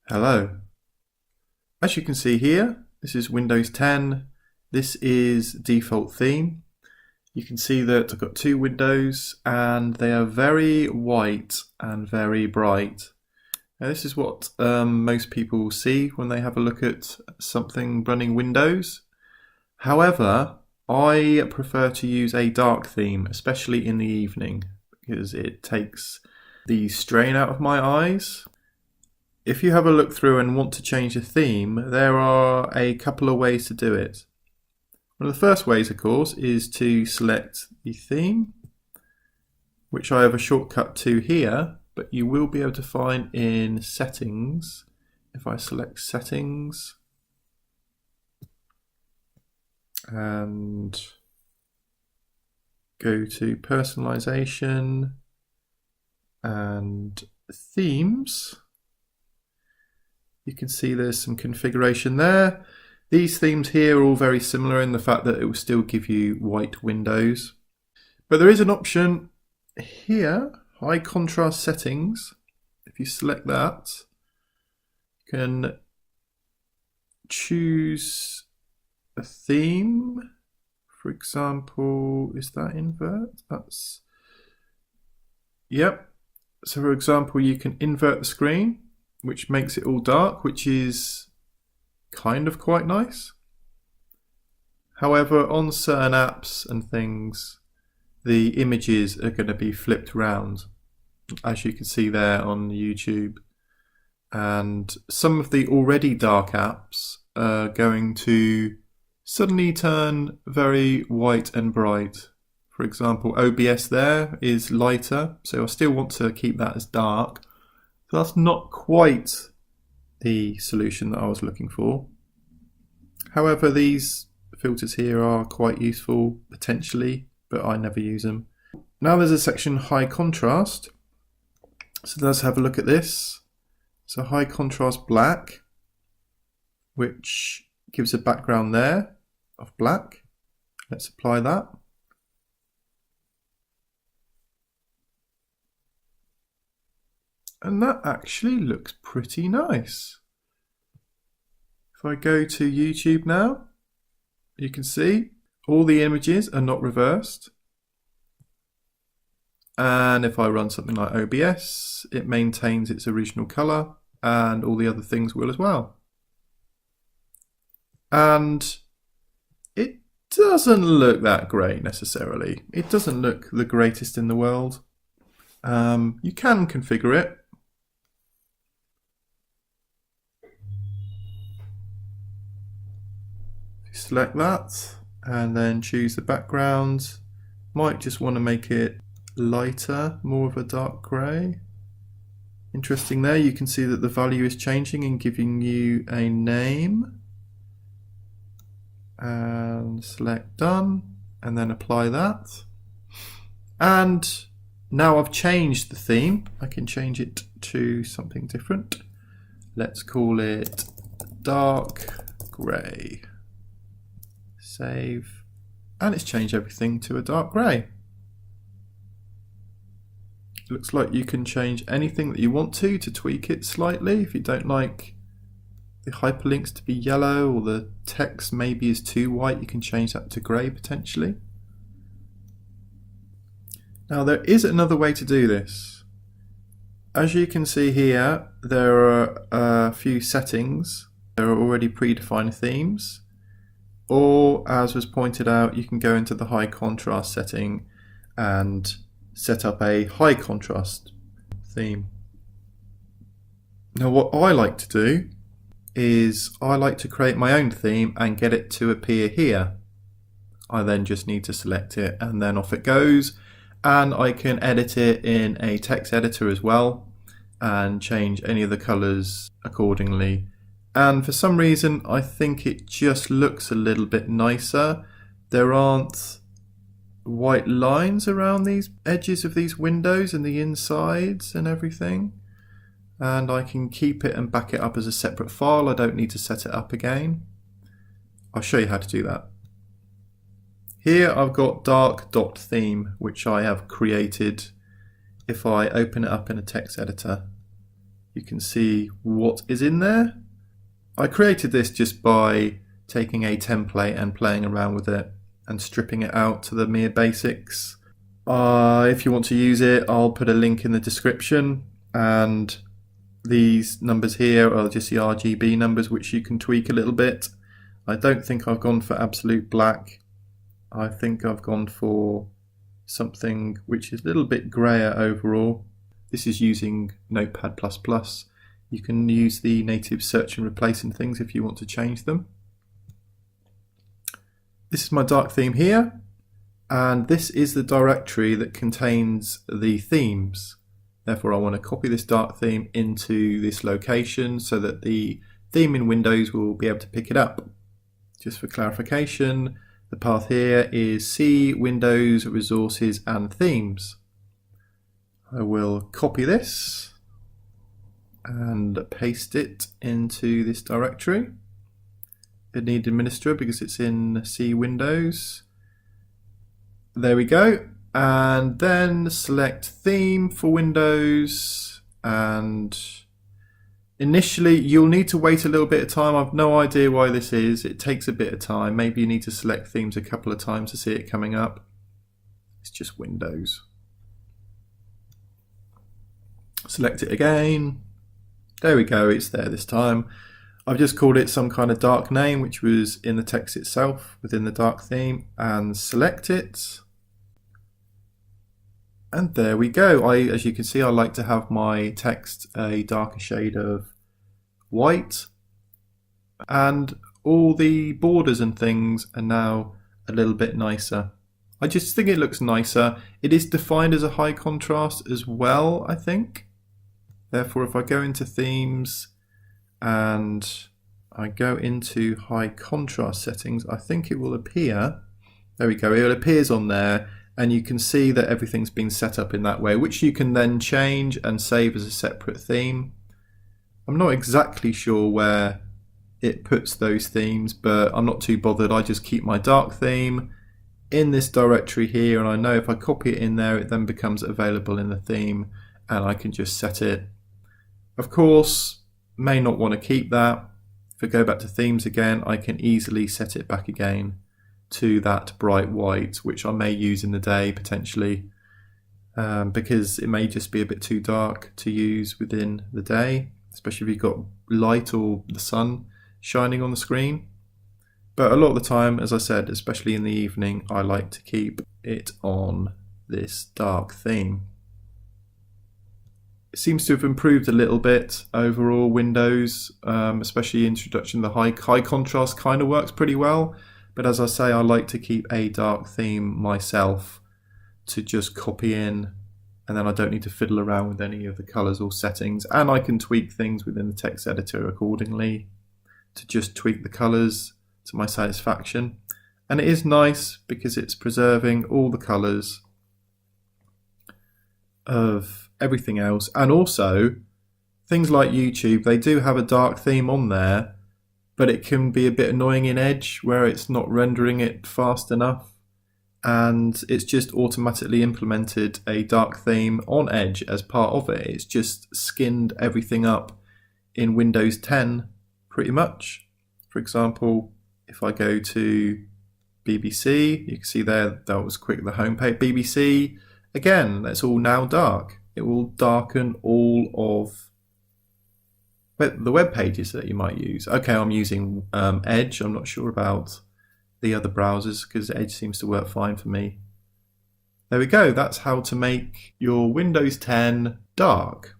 Hello. As you can see here, this is Windows 10. This is default theme. You can see that I've got two windows and they are very white and very bright. Now, this is what most people see when they have a look at something running Windows. However, I prefer to use a dark theme, especially in the evening, because it takes the strain out of my eyes. If you have a look through and want to change the theme, there are a couple of ways to do it. One of the first ways, of course, is to select the theme, which I have a shortcut to here, but you will be able to find in Settings. If I select Settings and go to Personalization and Themes, you can see there's some configuration there. These themes here are all very similar in the fact that it will still give you white windows. But there is an option here, high contrast settings. If you select that, you can choose a theme. For example, is that invert? That's, yep. So for example, you can invert the screen, which makes it all dark, which is kind of quite nice. However, on certain apps and things, the images are going to be flipped around, as you can see there on YouTube. And some of the already dark apps are going to suddenly turn very white and bright. For example, OBS there is lighter, so I still want to keep that as dark. So that's not quite the solution that I was looking for. However, these filters here are quite useful potentially, but I never use them. Now there's a section high contrast. So let's have a look at this. So high contrast black, which gives a background there of black. Let's apply that. And that actually looks pretty nice. If I go to YouTube now, you can see all the images are not reversed. And if I run something like OBS, it maintains its original color and all the other things will as well. And it doesn't look that great necessarily. It doesn't look the greatest in the world. You can configure it. Select that and then choose the background. Might just want to make it lighter, more of a dark grey. Interesting there, you can see that the value is changing and giving you a name. And select done and then apply that. And now I've changed the theme, I can change it to something different. Let's call it dark grey. Save, and it's changed everything to a dark grey. Looks like you can change anything that you want to tweak it slightly. If you don't like the hyperlinks to be yellow or the text maybe is too white, you can change that to grey potentially. Now there is another way to do this. As you can see here, there are a few settings. There are already predefined themes. Or, as was pointed out, you can go into the high contrast setting and set up a high contrast theme. Now what I like to do is I like to create my own theme and get it to appear here. I then just need to select it and then off it goes, and I can edit it in a text editor as well and change any of the colours accordingly. And for some reason, I think it just looks a little bit nicer. There aren't white lines around these edges of these windows and the insides and everything. And I can keep it and back it up as a separate file. I don't need to set it up again. I'll show you how to do that. Here I've got dark.theme, which I have created. If I open it up in a text editor, you can see what is in there. I created this just by taking a template and playing around with it and stripping it out to the mere basics. If you want to use it, I'll put a link in the description, and these numbers here are just the RGB numbers, which you can tweak a little bit. I don't think I've gone for absolute black. I think I've gone for something which is a little bit grayer overall. This is using Notepad++. You can use the native search and replacing things if you want to change them. This is my dark theme here, and this is the directory that contains the themes. Therefore, I want to copy this dark theme into this location so that the theme in Windows will be able to pick it up. Just for clarification, the path here is C, Windows, Resources and Themes. I will copy this and paste it into this directory. It needs administrator because it's in C Windows. There we go. And then select theme for Windows, and initially you'll need to wait a little bit of time. I've no idea why this is. It takes a bit of time. Maybe you need to select themes a couple of times to see it coming up. It's just Windows. Select it again. There we go, it's there this time. I've just called it some kind of dark name, which was in the text itself within the dark theme, and select it. And there we go. As you can see, I like to have my text a darker shade of white, and all the borders and things are now a little bit nicer. I just think it looks nicer. It is defined as a high contrast as well, I think. Therefore, if I go into themes and I go into high contrast settings, I think it will appear. There we go, it appears on there, and you can see that everything's been set up in that way, which you can then change and save as a separate theme. I'm not exactly sure where it puts those themes, but I'm not too bothered. I just keep my dark theme in this directory here, and I know if I copy it in there, it then becomes available in the theme, and I can just set it. Of course, may not want to keep that. If I go back to themes again, I can easily set it back again to that bright white, which I may use in the day potentially, because it may just be a bit too dark to use within the day, especially if you've got light or the sun shining on the screen. But a lot of the time, as I said, especially in the evening, I like to keep it on this dark theme. It seems to have improved a little bit overall. Windows, especially introduction to the high contrast kind of works pretty well. But as I say, I like to keep a dark theme myself to just copy in, and then I don't need to fiddle around with any of the colors or settings. And I can tweak things within the text editor accordingly to just tweak the colors to my satisfaction. And it is nice because it's preserving all the colors of everything else. And also things like YouTube, they do have a dark theme on there, but it can be a bit annoying in Edge where it's not rendering it fast enough, and it's just automatically implemented a dark theme on Edge as part of it. It's just skinned everything up in Windows 10 pretty much. For example, if I go to BBC, you can see there that was quick, the homepage. BBC, again, that's all now dark. It will darken all of the web pages that you might use. Okay, I'm using Edge. I'm not sure about the other browsers because Edge seems to work fine for me. There we go. That's how to make your Windows 10 dark.